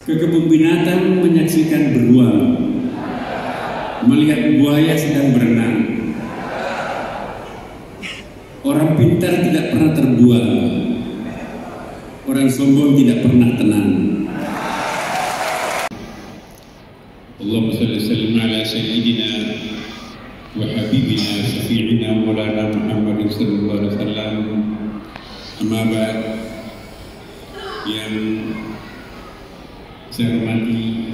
ke kebun binatang menyaksikan beruang, melihat buaya sedang berenang. Orang pintar tidak pernah terbuang, orang sombong tidak pernah tenang. Allahumma shalli wa sallim ala sayyidina wa habibina syafi'ina maulana Muhammad sallallahu alaihi wasallam. Amma ba'd, yang saya hormati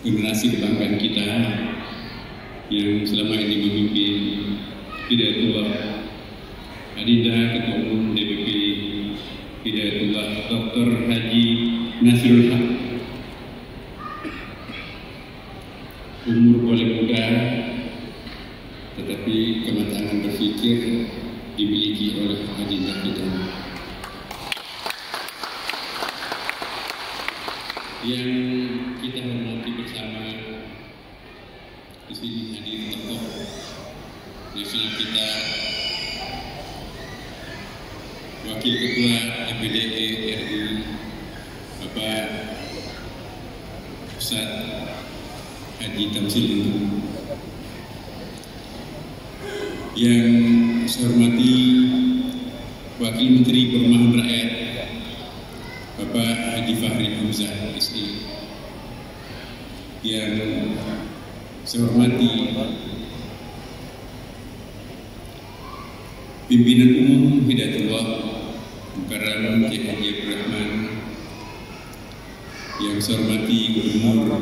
generasi kebanggaan kita yang selama ini memimpin Hidayatullah Adinda, Ketua Umum DPP Hidayatullah Dr. Haji Nasrul Haq. Umur boleh muda, tetapi kematangan berpikir dimiliki oleh Adinda kita. Yang kita hormati bersama di sini hadir tokoh nasional kita, Wakil Ketua DPD RI Bapak Ustaz Haji Tamsil, yang saya hormati Wakil Menteri Perumahan Rakyat Bapak Haji Fahri Hamzah SI, yang saya hormati pimpinan umum Hidayatullah Mukarram Kiai Haji Abdul Rahman, yang saya hormati Gubernur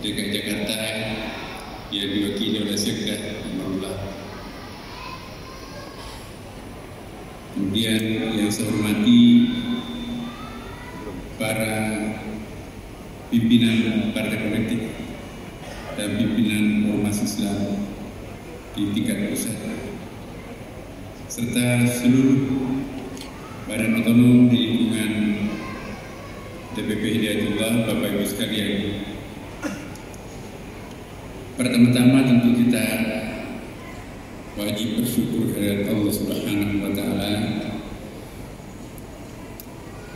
DKI Jakarta yang diwakili oleh Sekda Amarullah. Kemudian yang saya hormati para pimpinan partai politik dan pimpinan ormas Islam di tingkat pusat, serta seluruh badan otonom di lingkungan DPP Hidayatullah, Bapak Ibu sekalian. Pertama-tama tentu kita wajib bersyukur kepada Allah Subhanahu wa Ta'ala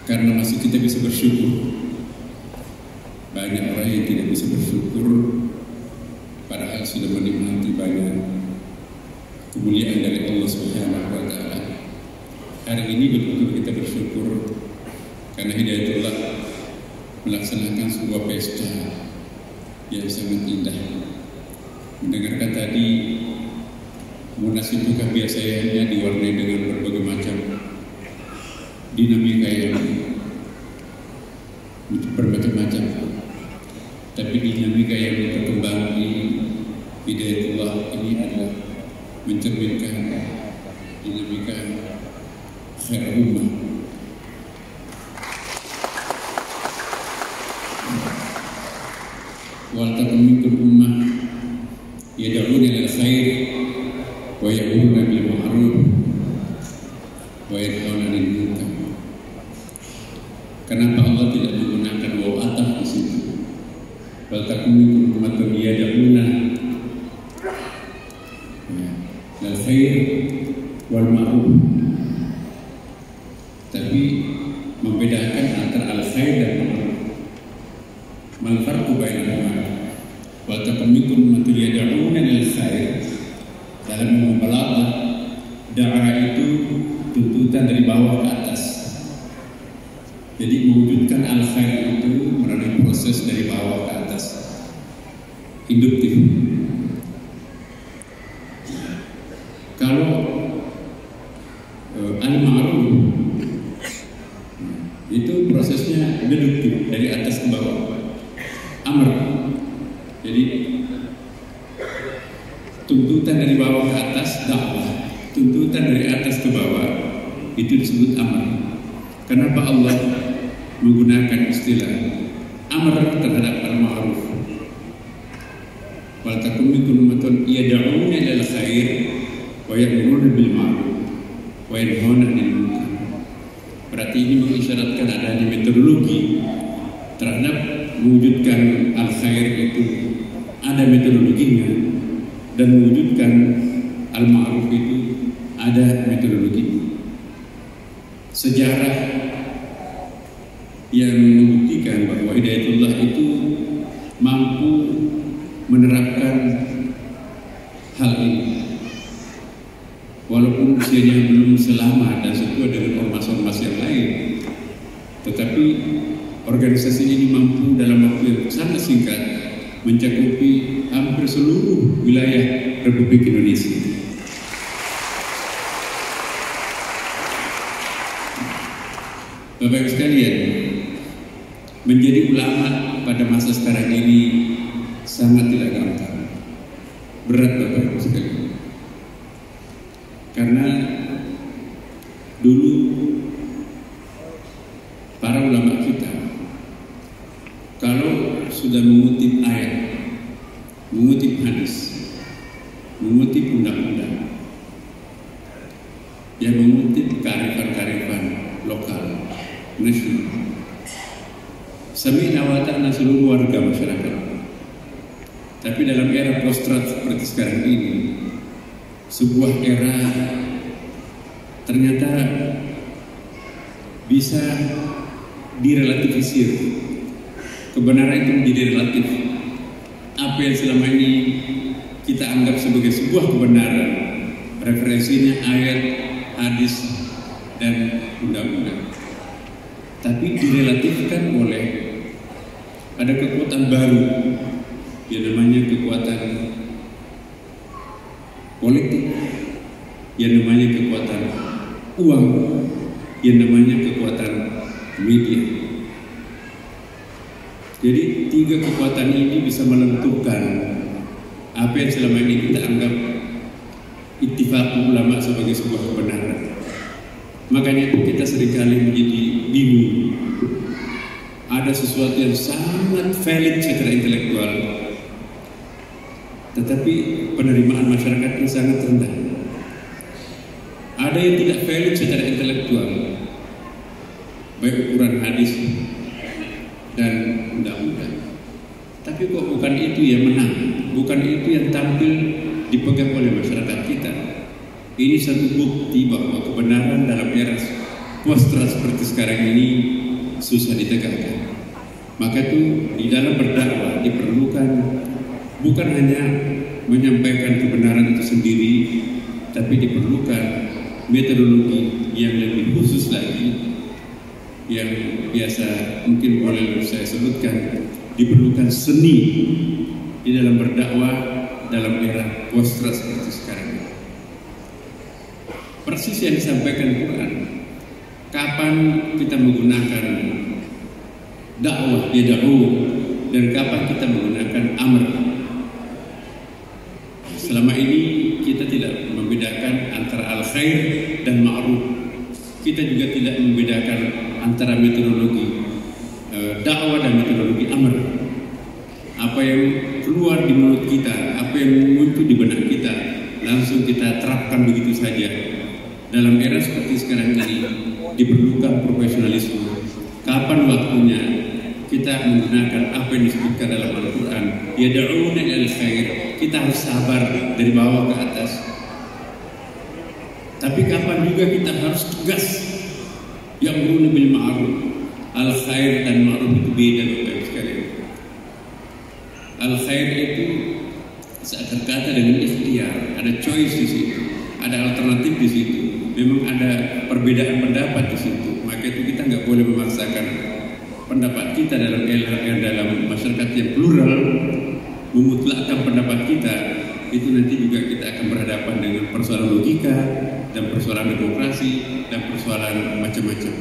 karena masih kita bisa bersyukur. Banyak orang yang tidak bisa bersyukur padahal sudah menikmati banyak kemuliaan dari Allah Subhanahu wa Ta'ala. Hari ini betul-betul kita bersyukur karena Hidayatullah melaksanakan sebuah pesta yang sangat indah. Mendengarkan tadi Munas itu kan biasanya diwarnai dengan berbagai macam dinamika yang bermacam-macam, tapi dinamika yang berkembang di Hidayatullah ini adalah mencerminkan dinamika khair ummah. Wal takum minkum ummah yad'una ilal khair wa ya'muruna bil ma'ruf wa yanhauna 'anil munkar. Kenapa Allah tidak menggunakan waw ataf di situ? Wal takum minkum ummatun yad'una ilal khair wal ma'ruf, tapi membedakan antara al khair dan ma'ruf. Mal farqu bainahuma? Wal takum minkum ummatun yad'una ilal khair, dalam membalaghah dakwah itu tuntutan dari bawah ke atas. Jadi mewujudkan al-khair itu melalui proses dari bawah ke atas, induktif. Kalau al-ma'ruf itu prosesnya deduktif, dari atas ke bawah, amr. Jadi tuntutan dari bawah ke atas dakwah, tuntutan dari atas ke bawah itu disebut amr. Kenapa Allah menggunakan istilah amr terhadap al-ma'ruf? Wal takum minkum ummatun yad'una ilal khair wa ya'muruna bil ma'ruf wa yanhauna 'anil munkar. Berarti ini mengisyaratkan adanya metodologi terhadap mewujudkan al-khair itu, ada metodologinya, dan mewujudkan al-ma'ruf itu ada metodologinya. sejarah yang membuktikan bahwa Hidayatullah itu mampu menerapkan hal ini. Walaupun usianya belum selama dan sesuai dengan ormas-ormas yang lain, tetapi organisasi ini mampu dalam waktu yang sangat singkat mencakupi hampir seluruh wilayah Republik Indonesia. Bapak-Ibu sekalian, menjadi ulama pada masa sekarang ini sangat tidak gampang. Berat Bapak-Ibu sekalian. Karena dulu para ulama kita kalau sudah mengutip ayat, mengutip hadis, mengutip undang-undang, yang mengutip kearifan-kearifan lokal, nasional, sami'na wa ata'na seluruh warga masyarakat. Tapi dalam era postrat seperti sekarang ini, sebuah era ternyata bisa direlativisir. Kebenaran itu menjadi relatif. Apa yang selama ini kita anggap sebagai sebuah kebenaran, referensinya ayat, hadis, dan undang-undang, tapi direlatifkan oleh ada kekuatan baru yang namanya kekuatan politik, yang namanya kekuatan uang, yang namanya kekuatan media. Jadi tiga kekuatan ini bisa menentukan apa yang selama ini kita anggap ittifaq ulama sebagai sebuah kebenaran. Makanya kita seringkali menjadi bingung. Ada sesuatu yang sangat valid secara intelektual, tetapi penerimaan masyarakatnya sangat rendah. Ada yang tidak valid secara intelektual, baik ukuran hadis dan undang-undang, tapi kok bukan itu yang menang, bukan itu yang tampil dipegang oleh masyarakat kita. Ini satu bukti bahwa kebenaran dalam era postra seperti sekarang ini susah ditegakkan. Maka itu di dalam berdakwah diperlukan bukan hanya menyampaikan kebenaran itu sendiri, tapi diperlukan metodologi yang lebih khusus lagi, yang biasa mungkin boleh saya sebutkan, diperlukan seni di dalam berdakwah dalam era postra seperti sekarang ini. Persis yang disampaikan Quran. Kapan kita menggunakan dakwah, yad'u, dan kapan kita menggunakan amr. Selama ini kita tidak membedakan antara al-khair dan ma'ruf. Kita juga tidak membedakan antara metodologi dakwah dan metodologi amr. Apa yang keluar di mulut kita, apa yang muncul di benak kita, langsung kita terapkan begitu saja. Dalam era seperti sekarang ini diperlukan profesionalisme. Kapan waktunya kita menggunakan apa yang disebutkan dalam Al-Quran, yad'una ilal khair, kita harus sabar dari bawah ke atas. Tapi kapan juga kita harus tegas, ya'muruna bil ma'ruf. Al-khair dan ma'ruf itu beda Bapak sekalian. Al-khair itu seakan kata dengan ikhtiar, ada choice di situ, ada alternatif di situ. Memang ada perbedaan pendapat di situ, maka itu kita nggak boleh memaksakan pendapat kita dalam masyarakat yang plural, memutlakkan pendapat kita. Itu nanti juga kita akan berhadapan dengan persoalan logika dan persoalan demokrasi dan persoalan macam-macam.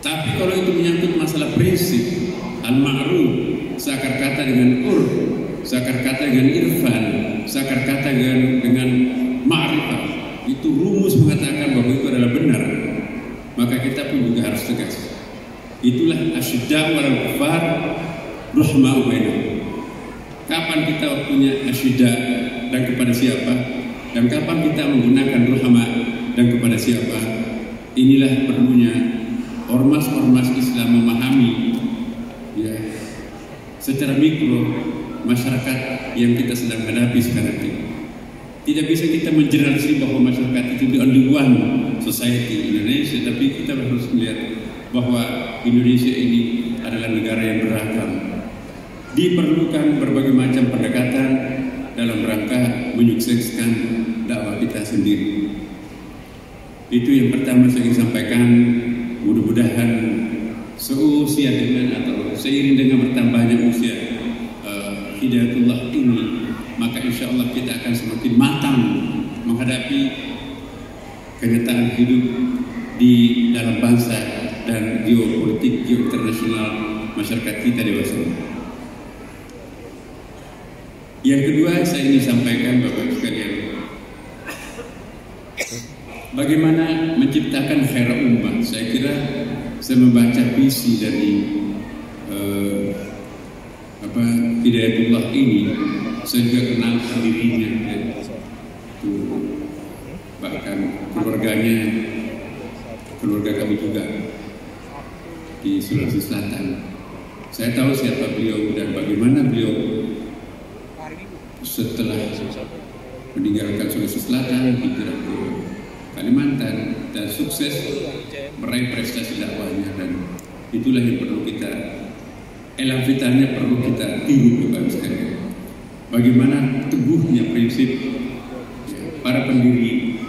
Tapi kalau itu menyangkut masalah prinsip, al-ma'ruf, seakar kata dengan urf, seakar kata dengan irfan, seakar kata dengan ma'rifah, itu rumus mengatakan bahwa itu adalah benar, maka kita pun juga harus tegas. Itulah asyidda wal kufar rahma'u bainahum. Kapan kita punya asyidda dan kepada siapa, dan kapan kita menggunakan rahma dan kepada siapa. Inilah perlunya ormas-ormas Islam memahami ya secara mikro masyarakat yang kita sedang hadapi sekarang ini. Tidak bisa kita menjelaskan bahwa masyarakat itu the only one society Indonesia, tapi kita harus melihat bahwa Indonesia ini adalah negara yang beragam. Diperlukan berbagai macam pendekatan dalam rangka menyukseskan dakwah kita sendiri. Itu yang pertama saya ingin sampaikan. Mudah-mudahan seusia dengan atau seiring dengan bertambahnya usia Hidayatullah ini, maka insya Allah kita akan semakin matang menghadapi kenyataan hidup di dalam bangsa dan geopolitik, internasional masyarakat kita dewasa. Yang kedua saya ingin sampaikan Bapak sekalian, bagaimana menciptakan khair ummah. Saya kira saya membaca visi dari Hidayatullah ini, saya juga kenal dirinya, bahkan keluarganya, keluarga kami juga di Sulawesi Selatan. Saya tahu siapa beliau dan bagaimana beliau setelah meninggalkan Sulawesi Selatan hijrah ke Kalimantan dan sukses meraih prestasi dakwahnya, dan itulah yang perlu kita elang vitalnya, perlu kita tiru Bapak sekalian. Bagaimana teguhnya prinsip para pendiri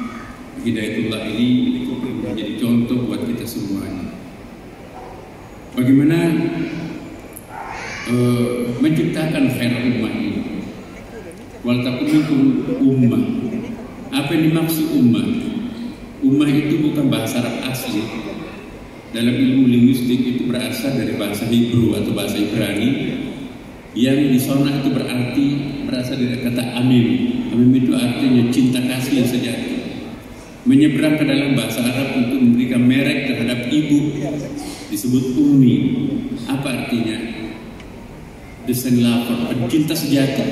Hidayatullah ini menjadi contoh buat kita semuanya. Bagaimana menciptakan khair ummah ini. Wal takum minkum ummah. Apa yang dimaksud ummah? Ummah itu bukan bahasa Arab asli. Dalam ilmu linguistik itu berasal dari bahasa Hebrew atau bahasa Ibrani, yang di sana itu berasal dari kata amim. Amim itu artinya cinta kasih yang sejati. Menyeberang ke dalam bahasa Arab untuk memberikan merek terhadap ibu disebut ummi. Apa artinya? Desain lapar, cinta sejati.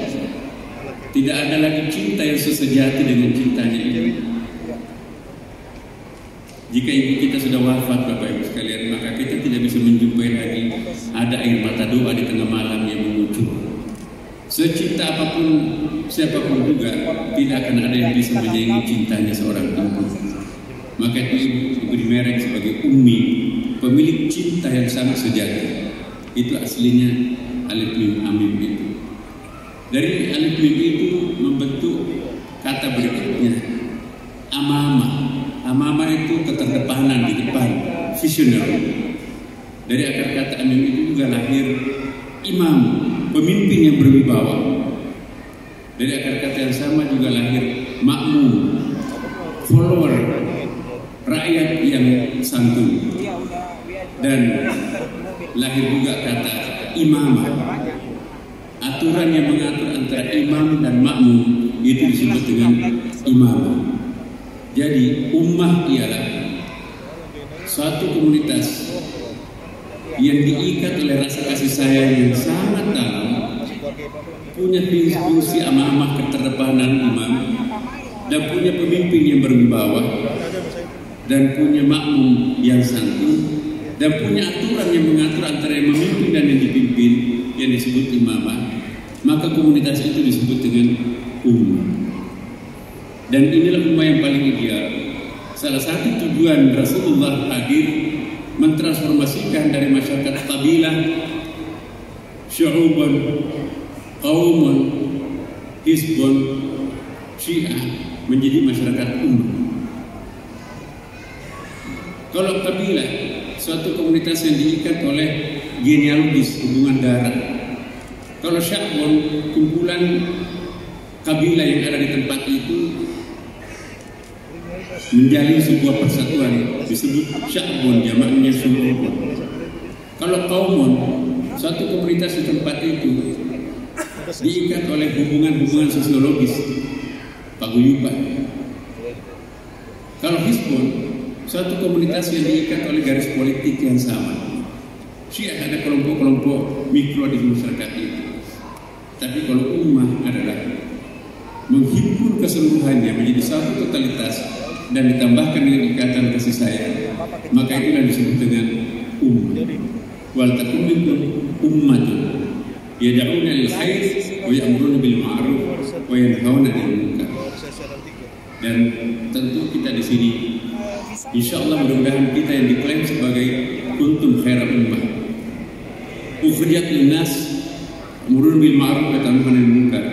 Tidak ada lagi cinta yang sesejati dengan cintanya ini. Jika ibu kita sudah wafat Bapak Ibu sekalian, maka kita tidak bisa menjumpai lagi ada air mata doa di tengah malam yang mengucur. Secinta apapun, siapapun juga, tidak akan ada yang bisa menyaingi cintanya seorang ibu. Maka itu ibu diberi merek sebagai ummi, pemilik cinta yang sangat sejati. Itu aslinya alif mim amim itu. Dari alif mim itu membentuk kata berikutnya amama. Amama itu keterdepanan di depan, visionary. Dari akar kata amim itu juga lahir imam, pemimpin yang berwibawa. Dari akar kata yang sama juga lahir makmum, follower, rakyat yang santun. Dan lahir juga kata imamah, aturan yang mengatur antara imam dan makmum, itu disebut dengan imamah. Jadi ummah ialah suatu komunitas yang diikat oleh rasa kasih sayang yang sangat dalam, punya fungsi amamah keterdepanan imam, dan punya pemimpin yang berwibawa, dan punya makmum yang santun, dan punya aturan yang mengatur antara yang memimpin dan yang dipimpin, yang disebut imamah. Maka komunitas itu disebut dengan ummah. Dan inilah ummah yang paling ideal. Salah satu tujuan Rasulullah hadir mentransformasikan dari masyarakat kabilah, syu'uban, qaumun, hizbun, syiah menjadi masyarakat ummah. Kalau kabilah, suatu komunitas yang diikat oleh genealogis, hubungan darah. Kalau sya'bun, kumpulan kabilah yang ada di tempat itu menjalin sebuah persatuan, disebut sya'bun, jamaknya syu'ub. Kalau qaumun, suatu komunitas di tempat itu diikat oleh hubungan-hubungan sosiologis, paguyuban. Kalau hizbun, suatu komunitas yang diikat oleh garis politik yang sama. Syiah ada kelompok-kelompok mikro di masyarakat itu. Tapi kalau ummah adalah menghimpun keseluruhannya menjadi satu totalitas dan ditambahkan dengan ikatan kasih sayang, maka itulah disebut dengan ummah. Wal takum minkum ummatun yad'una lil khair wa ya'muruna bil ma'ruf wa yanhauna 'anil munkar. Dan tentu kita di sini, insya Allah mudah-mudahan kita yang diklaim sebagai kuntum khairat ummah, ukhrijat linnas, amrun bil ma'ruf wa nahyun 'anil munkar,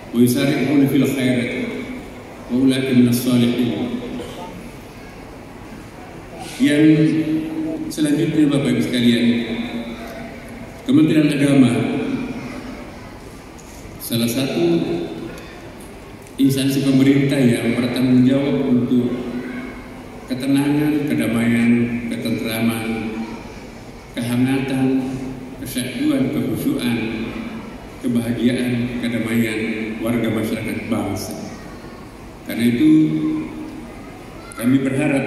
wa yusari'una fil khairat, wa ulaika minas shalihin. Yang selanjutnya Bapak Ibu sekalian, Kementerian Agama salah satu instansi pemerintah yang bertanggung jawab untuk ketenangan, kedamaian, ketentraman, kehangatan, kesatuan, kekhusyuan, kebahagiaan, kedamaian warga masyarakat bangsa. Karena itu kami berharap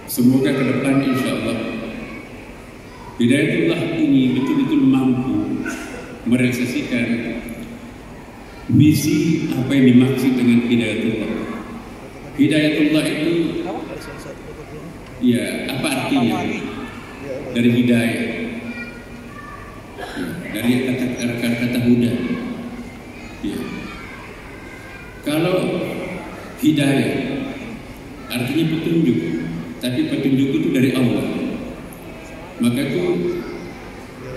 semoga ke depan insya Allah Hidayatullah ini betul-betul mampu merealisasikan misi apa yang dimaksud dengan Hidayatullah. Hidayatullah itu ya apa artinya? Dari hidayah, ya, dari kata huda. Ya. Kalau hidayah artinya petunjuk, tapi petunjuk itu dari Allah. Maka itu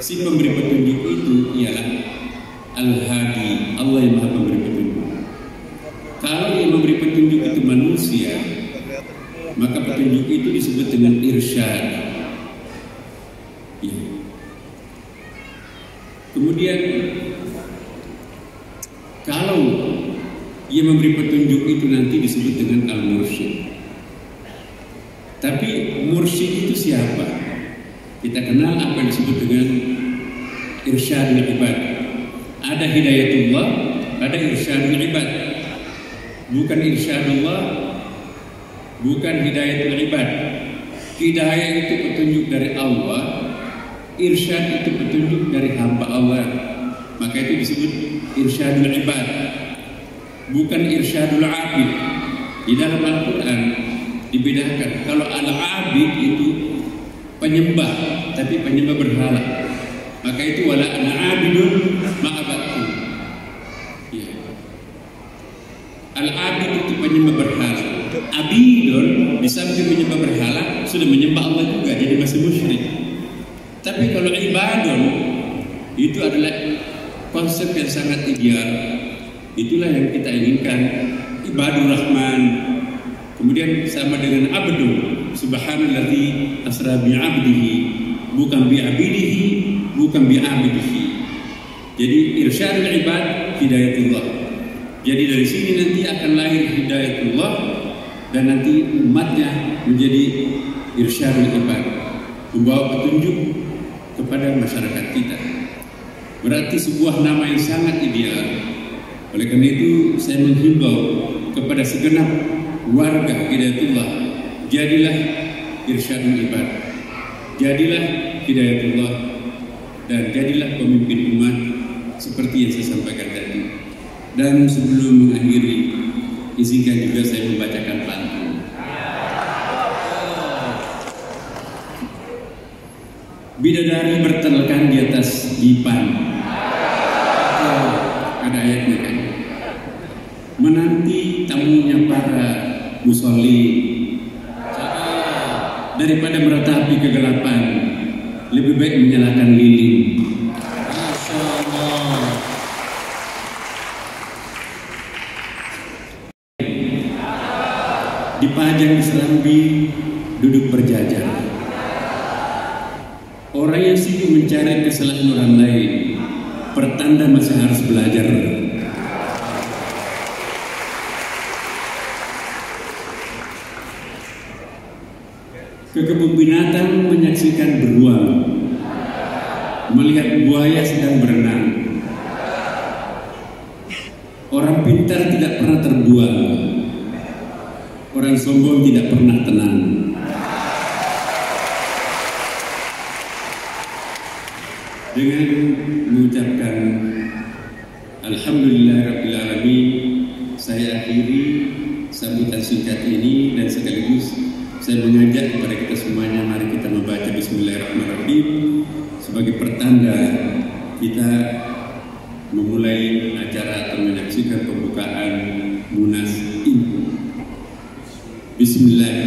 si pemberi petunjuk itu ialah Al-Hadi, Allah yang Maha Pemberi petunjuk. Kalau yang memberi petunjuk itu manusia, maka petunjuk itu disebut dengan irsyad. Ya. Kemudian kalau ia memberi petunjuk itu nanti disebut dengan al-mursyid. Tapi mursyid itu siapa? Kita kenal apa yang disebut dengan irsyadul ibad. Ada hidayatullah, ada irsyadul ibad. Bukan irsyadullah, bukan hidayatul ibad. Hidayah itu petunjuk dari Allah, irsyad itu petunjuk dari hamba Allah. Maka itu disebut irsyadul ibad, bukan irsyadul abid. Di dalam Al-Quran dibedakan. Kalau al-abid itu penyembah, tapi penyembah berhala. Maka itu wala ana abidun ma'abadtu. Ya. Al-abid itu penyembah berhala. Abidun bisa menyembah berhala, sudah menyembah Allah juga, jadi masih musyrik. Tapi kalau ibadun itu adalah konsep yang sangat ideal. Itulah yang kita inginkan. Ibadur Rahman. Kemudian sama dengan abdu, subhanalladzi asra bi 'abdihi, bukan bi 'abidihi, bukan bi 'abidihi. Jadi irsyadul ibad hidayatullah. Jadi dari sini nanti akan lahir hidayatullah dan nanti umatnya menjadi irsyadul ibad, membawa petunjuk kepada masyarakat kita. Berarti sebuah nama yang sangat ideal. Oleh karena itu saya menghimbau kepada segenap warga Hidayatullah, jadilah irsyadul ibad, jadilah hidayatullah, dan jadilah pemimpin umat seperti yang saya sampaikan tadi. Dan sebelum mengakhiri, izinkan juga saya membacakan pantun. Bidadari bertelekan di atas dipan. Ada ayatnya kan? Menanti tamunya para musolli, daripada meratapi kegelapan, lebih baik menyalakan lilin. Masya Allah. Dipajang di serambi, duduk berjajar. Orang yang sibuk mencari kesalahan orang lain, pertanda masih harus belajar. Ke kebun binatang menyaksikan beruang, melihat buaya sedang berenang. Orang pintar tidak pernah terbuang, orang sombong tidak pernah tenang. Dengan mengucapkan Alhamdulillahirrabbilalamin, saya akhiri sambutan singkat ini dan sekaligus saya mengajak kepada kita semuanya, mari kita membaca Bismillahirrahmanirrahim sebagai pertanda kita memulai acara atau menyaksikan pembukaan Munas Bismillahirrahmanirrahim.